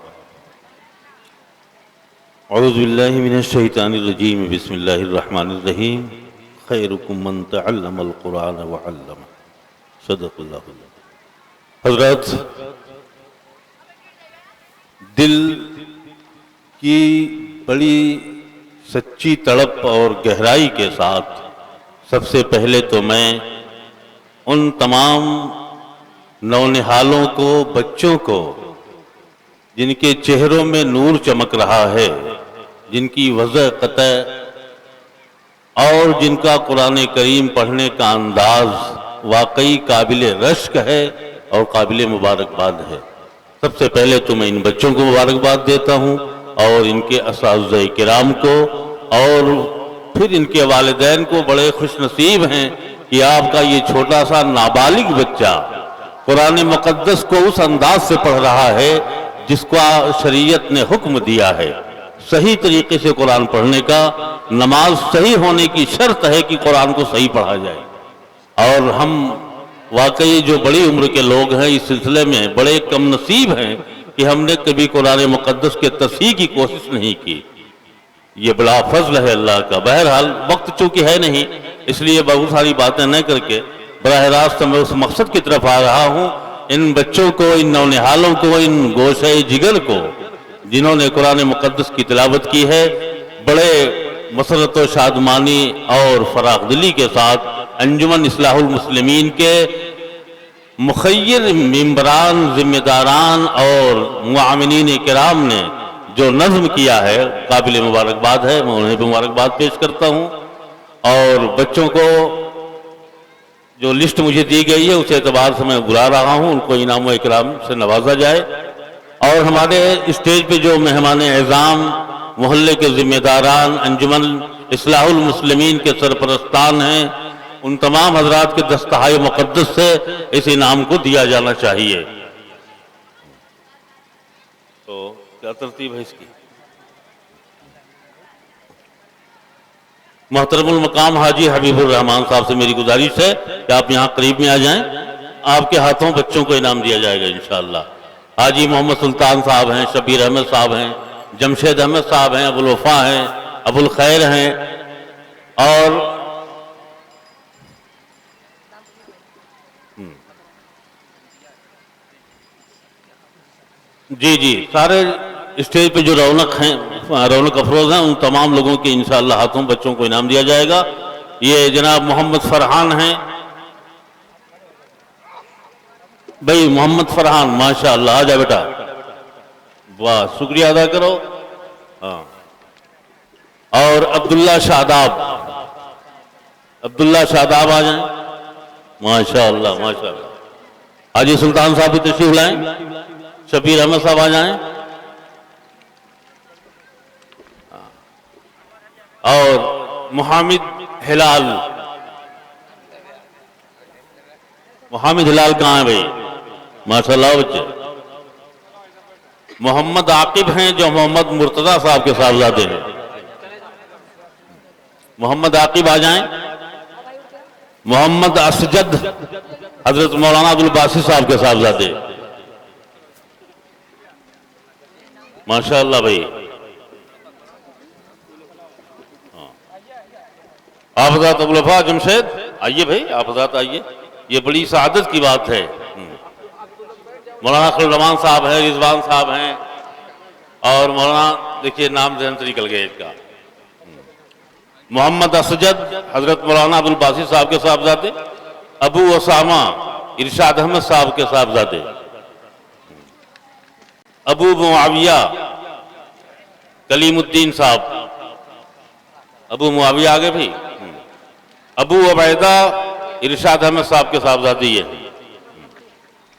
औज़ु बिल्लाहि मिनश शैतानिर रजीम बिस्मिल्लाहिर रहमानिर रहीम। खैरुकुम मन तअल्लमल कुरान व अल्लम। सदक़ल्लाहु। हज़रत, दिल की बड़ी सच्ची तड़प और गहराई के साथ सबसे पहले तो मैं उन तमाम नौनिहालों को, बच्चों को, जिनके चेहरों में नूर चमक रहा है, जिनकी वज़ह क़तअ और जिनका कुरान करीम पढ़ने का अंदाज वाकई काबिल रश्क है और काबिल मुबारकबाद है। सबसे पहले तो मैं इन बच्चों को मुबारकबाद देता हूँ और इनके असातिज़ा किराम को, और फिर इनके वालिदैन को। बड़े खुशनसीब हैं कि आपका ये छोटा सा नाबालिग बच्चा कुरान मुक़द्दस को उस अंदाज से पढ़ रहा है जिसका शरीयत ने हुक्म दिया है। सही तरीके से कुरान पढ़ने का, नमाज सही होने की शर्त है कि कुरान को सही पढ़ा जाए। और हम वाकई जो बड़ी उम्र के लोग हैं इस सिलसिले में बड़े कम नसीब हैं कि हमने कभी कुरान मुक़द्दस के तस्हीह की कोशिश नहीं की। ये बड़ा फजल है अल्लाह का। बहरहाल वक्त चूंकि है नहीं, इसलिए बहुत सारी बातें न करके बराह रास्त मैं उस मकसद की तरफ आ रहा हूँ। इन बच्चों को, इन नौनिहालों को, इन गोशे जिगर को जिन्होंने कुरान मुक़द्दस की तिलावत की है, बड़े मसरत व शादमानी और फराखदिली के साथ अंजुमन इस्लाहुल मुस्लिमीन के मुखय्यर मेंबरान, जिम्मेदारान और मुआमिनीन किराम ने जो नज़्म किया है, काबिल मुबारकबाद है। मैं उन्हें भी मुबारकबाद पेश करता हूँ। और बच्चों को जो लिस्ट मुझे दी गई है उस एतबार से मैं बुला रहा हूँ, उनको इनाम व इकराम से नवाजा जाए। और हमारे स्टेज पे जो मेहमान एज़ाम मोहल्ले के जिम्मेदारान, अंजुमन इस्लाहुल मुस्लिमीन के सरपरस्तान हैं, उन तमाम हजरात के दस्तहाय मुक़द्दस से इस इनाम को दिया जाना चाहिए। तो क्या तरतीब है इसकी? मोहतरमुल मकाम हाजी हबीबुर रहमान साहब से मेरी गुजारिश है कि आप यहाँ करीब में आ जाएं। आपके हाथों बच्चों को इनाम दिया जाएगा इंशाअल्लाह। हाजी मोहम्मद सुल्तान साहब हैं, शबीर अहमद साहब हैं, जमशेद अहमद साहब हैं, अबुल वफा हैं, अबुल खैर हैं, और जी सारे स्टेज पे जो रौनक अफरोज हैं, उन तमाम लोगों के इंशाअल्लाह हाथों बच्चों को इनाम दिया जाएगा। ये जनाब मोहम्मद फरहान हैं भाई, मोहम्मद फरहान माशाअल्लाह, आ जा बेटा, वाह, शुक्रिया अदा करो। हाँ, और अब्दुल्ला शादाब आ जाएं, माशाअल्लाह माशाअल्लाह। हाजी सुल्तान साहब भी तशरीफ लाएं, शबीर अहमद साहब आ जाएं, और मुहामिद हिलाल कहाँ है भाई? माशाअल्लाह बच्चे। मोहम्मद आकिब हैं जो मोहम्मद मुर्तजा साहब के साहबजादे हैं, मोहम्मद आकिब आ जाएं। मोहम्मद असजद हजरत मौलाना अब्दुल बासित साहब के साहबजादे, माशाअल्लाह भाई। आप हज़रत अबुल वफा जमशेद आइए भाई, आप हज़रत आइए, ये बड़ी सआदत की बात है। मौलाना खलील रहमान साहब हैं, रिजवान साहब हैं, और मौलाना देखिए नाम जहन से निकल गया इसका, मोहम्मद असजद हजरत मौलाना अब्दुल बासित साहब के साहबजादे, अबू ओसामा इरशाद अहमद साहब के साहबजादे, अबू मुआविया कलीमुद्दीन साहब, अबू मुआविया आगे भाई, अबू उबैदा इरशाद अहमद साहब के साहबजादी है,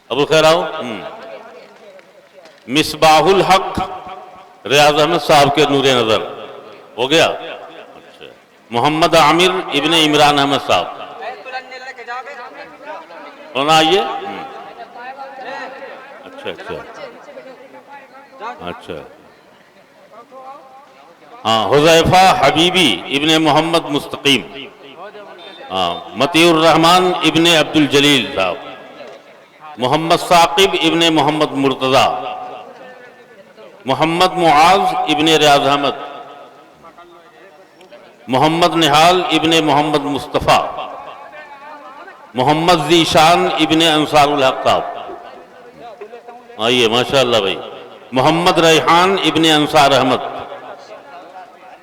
अबू खैर आओ। मिसबाहुल हक रियाज अहमद साहब के नूरे नजर हो गया। अच्छा, मोहम्मद आमिर इब्ने इमरान अहमद साहब, होना आइए। अच्छा, हाँ, हुज़ैफा हबीबी इब्ने मोहम्मद मुस्तकीम, हाँ, मतीउर रहमान इब्ने अब्दुल जलील साहब, मोहम्मद साकिब इब्ने मोहम्मद मुर्तजा, मोहम्मद मुआज इब्ने रियाज अहमद, मोहम्मद निहाल इब्ने मोहम्मद मुस्तफ़ा, मोहम्मद ज़ीशान इब्ने अंसारुल हक साहब, आइए माशाअल्लाह भाई। मोहम्मद रेहान इब्ने अंसार अहमद,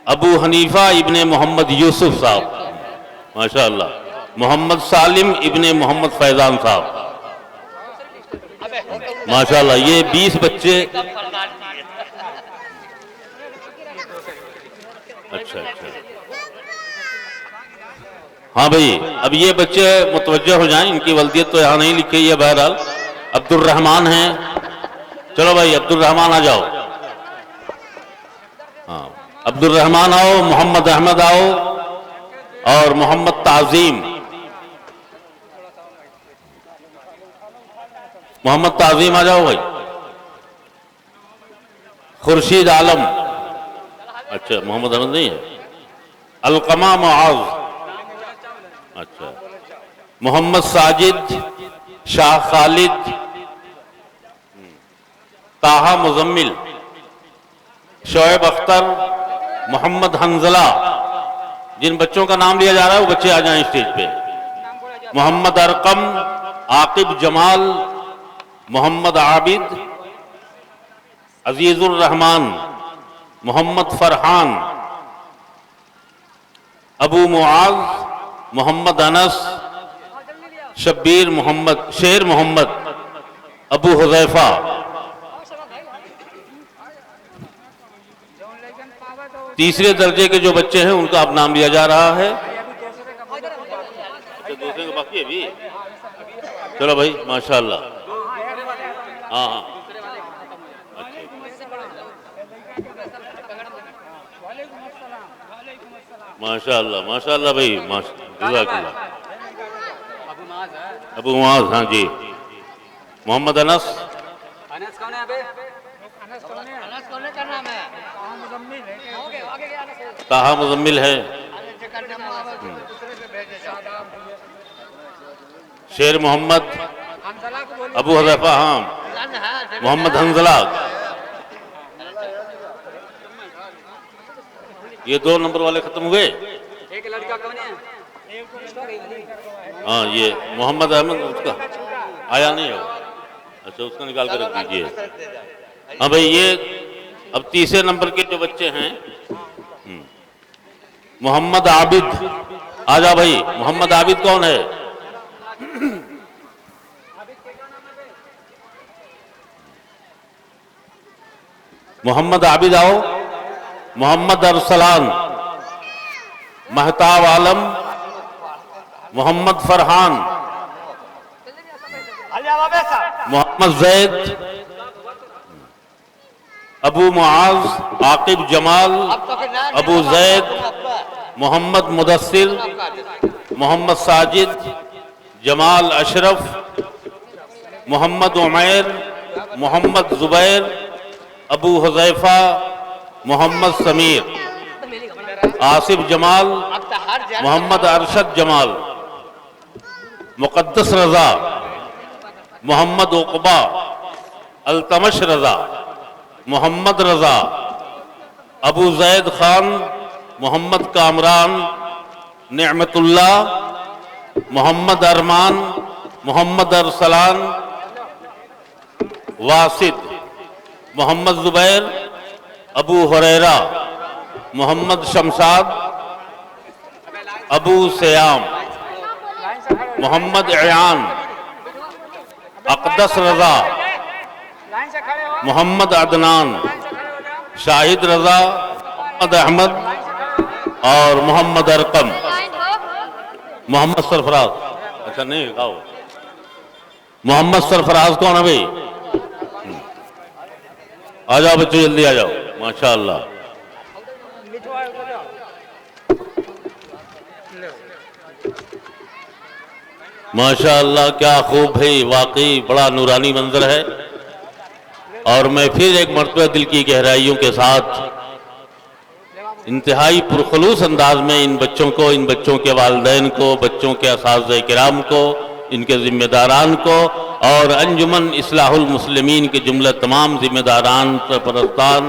अबू हनीफा इब्ने मोहम्मद यूसुफ साहब, माशाअल्लाह। मोहम्मद सालिम इब्ने मोहम्मद फैजान साहब, माशाअल्लाह। ये 20 बच्चे, अच्छा, हाँ भाई, अब ये बच्चे मुतवज्जह हो जाएं, इनकी वल्दियत तो यहाँ नहीं लिखी है। बहरहाल अब्दुल रहमान हैं, चलो भाई अब्दुल रहमान आ जाओ, हाँ, अब्दुल रहमान आओ, मोहम्मद अहमद आओ, और मोहम्मद ताजीम, मोहम्मद ताजीम आ जाओ भाई। खुर्शीद आलम, अच्छा, मोहम्मद अहमद नहीं है। अलकमा मुआज, अच्छा, मोहम्मद साजिद, शाह खालिद, ताहा मुजम्मिल, शोएब अख्तर, मोहम्मद हंजला। जिन बच्चों का नाम लिया जा रहा है वो बच्चे आ जाएं स्टेज पे। मोहम्मद अरकम, आकिब जमाल, मोहम्मद आबिद, अजीजुर रहमान, मोहम्मद फरहान, अबू मुआज, मोहम्मद अनस, शब्बीर मोहम्मद, शेर मोहम्मद, अबू हुज़ैफा, तीसरे दर्जे के जो बच्चे हैं उनका अब नाम लिया जा रहा है। दूसरे को बाकी है भी, चलो भाई माशाअल्लाह, हाँ हाँ, माशाअल्लाह भाई, जज़ाकल्लाह। अबू मुआज, हाँ जी। मोहम्मद अनस कौन है अबे? अनस कौन है का नाम है? ताहा मुजम्मिल है। शेर मोहम्मद अबू हज़ैफा, हाँ मोहम्मद हंजला। ये 2 नंबर वाले खत्म हुए। एक लड़का कौन है? हाँ ये मोहम्मद अहमद, उसका आया नहीं हो। अच्छा उसका निकाल कर रख दीजिए। हाँ भाई ये अब तीसरे नंबर के जो बच्चे हैं, मोहम्मद आबिद, आ जाओ भाई। मोहम्मद आबिद कौन है? मोहम्मद आबिद आओ। मोहम्मद अरसलान, महताब आलम, मोहम्मद फरहान, मोहम्मद जैद, अबू मुआज, आकिब जमाल, अबू जैद, मोहम्मद मुदस्सिर, मोहम्मद साजिद, जमाल अशरफ, मोहम्मद उमैर, मोहम्मद जुबैर, अबू हुज़ैफा, मोहम्मद समीर, आसिफ जमाल, मोहम्मद अरशद जमाल, मुक़द्दस रज़ा, मोहम्मद उक़बा, अल्तमश रज़ा, मोहम्मद रज़ा, अबू ज़ैद खान, मोहम्मद कामरान, नेमतुल्लाह, मोहम्मद अरमान, मोहम्मद अरसलान, वासिद, मोहम्मद जुबैर, अबू हुरैरा, मोहम्मद शमशाद, अबू सयाम, मोहम्मद अयान, अक़दस रज़ा, मोहम्मद अदनान, शाहिद रज़ा, मोहम्मद अहमद और मोहम्मद अरकम, मोहम्मद सरफराज। अच्छा नहीं आओ। मोहम्मद सरफराज कौन है भाई? आ जाओ बच्चों जल्दी आ जाओ। माशाअल्लाह। माशाअल्लाह क्या खूब भाई, वाकई बड़ा नूरानी मंजर है। और मैं फिर एक मरतबा दिल की गहराइयों के साथ इंतहाई पुरखलूस अंदाज में इन बच्चों को, इन बच्चों के वालिदैन को, बच्चों के असातिज़े किराम को, इनके जिम्मेदारान को और अंजुमन इस्लाहुल मुस्लिमीन के जुमला तमाम जिम्मेदारान, सरपरस्तान,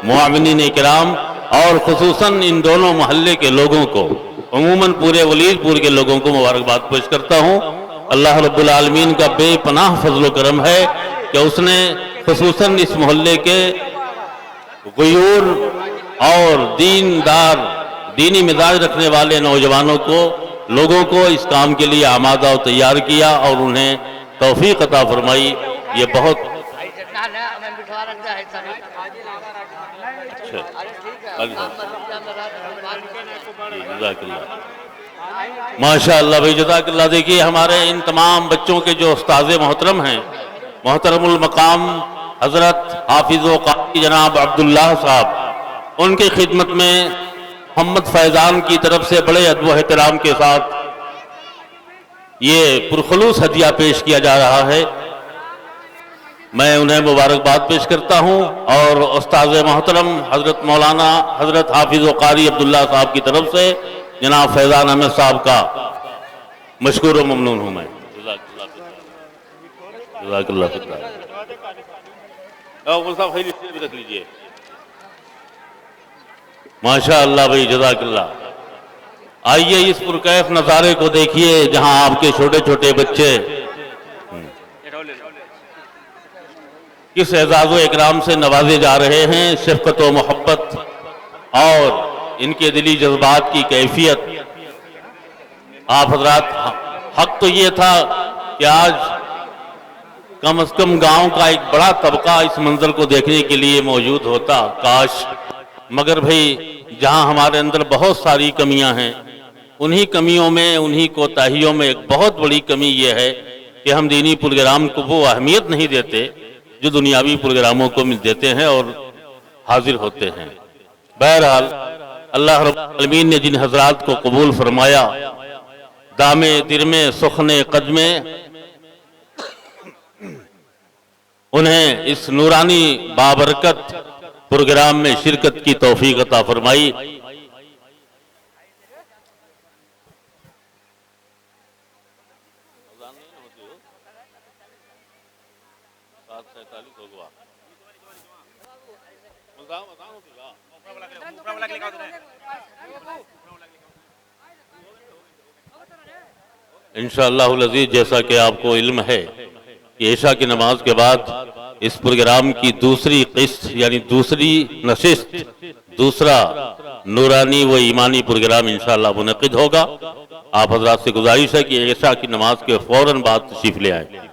मुआविनीन किराम और खुसूसन इन दोनों मोहल्ले के लोगों को, अमूमन पूरे वलीदपुर के लोगों को मुबारकबाद पेश करता हूँ। अल्लाह रब्बुल आलमीन का बेपनाह फजल करम है कि उसने खुसूसन इस मोहल्ले के गयूर और दीनदार, दीनी मिजाज रखने वाले नौजवानों को, लोगों को इस काम के लिए आमादा और तैयार किया और उन्हें तौफीक अता फरमाई। ये बहुत माशाअल्लाह भाई, जज़ाकल्लाह। देखिए हमारे इन तमाम बच्चों के जो उस्ताज़े मोहतरम हैं, मोहतरमुल मकाम हज़रत हाफिज़ व क़ारी जनाब अब्दुल्लाह साहब, उनकी खिदमत में मोहम्मद फैज़ान की तरफ से बड़े अदब व एहतराम के साथ ये पुरखलूस हदिया पेश किया जा रहा है। मैं उन्हें मुबारकबाद पेश करता हूँ और उस्ताज़ मोहतरम हज़रत मौलाना हज़रत हाफिज़ व क़ारी अब्दुल्लाह साहब की तरफ से जनाब फैज़ान अहमद साहब का मशकूर व ममनून हूँ मैं। रख लीजिए। माशाअल्लाह भाई, जज़ाकल्लाह। आइए इस पुरकैफ नज़ारे को देखिए जहां आपके छोटे छोटे बच्चे किस एजाज़ व इकराम से नवाजे जा रहे हैं। शफ़क़त व मोहब्बत और इनके दिली जज्बात की कैफियत। आप हजरात, हक तो ये था कि आज कम से कम गांव का एक बड़ा तबका इस मंजर को देखने के लिए मौजूद होता, काश। मगर भाई जहां हमारे अंदर बहुत सारी कमियां हैं, उन्हीं कमियों में, उन्हीं कोताहियों में एक बहुत बड़ी कमी ये है कि हम दीनी प्रोग्राम को वो अहमियत नहीं देते जो दुनियावी प्रोग्रामों को मिल देते हैं और हाजिर होते हैं। बहरहाल अल्लाह रब्बुल आलमीन ने जिन हजरात को कबूल फरमाया, दामे दिरमे सुखने कदमे, उन्हें इस नूरानी बाबरकत प्रोग्राम में शिरकत की तौफीक अता फरमाई। इंशाअल्लाहुल अज़ीज़, जैसा कि आपको इल्म है कि इशा की नमाज के बाद इस प्रोग्राम की दूसरी किस्त यानी दूसरी नशिस्त, दूसरा नूरानी व ईमानी प्रोग्राम इंशाअल्लाह मुनक़िद होगा। आप हज़रात से गुजारिश है कि इशा की नमाज के फौरन बाद तशरीफ ले आए।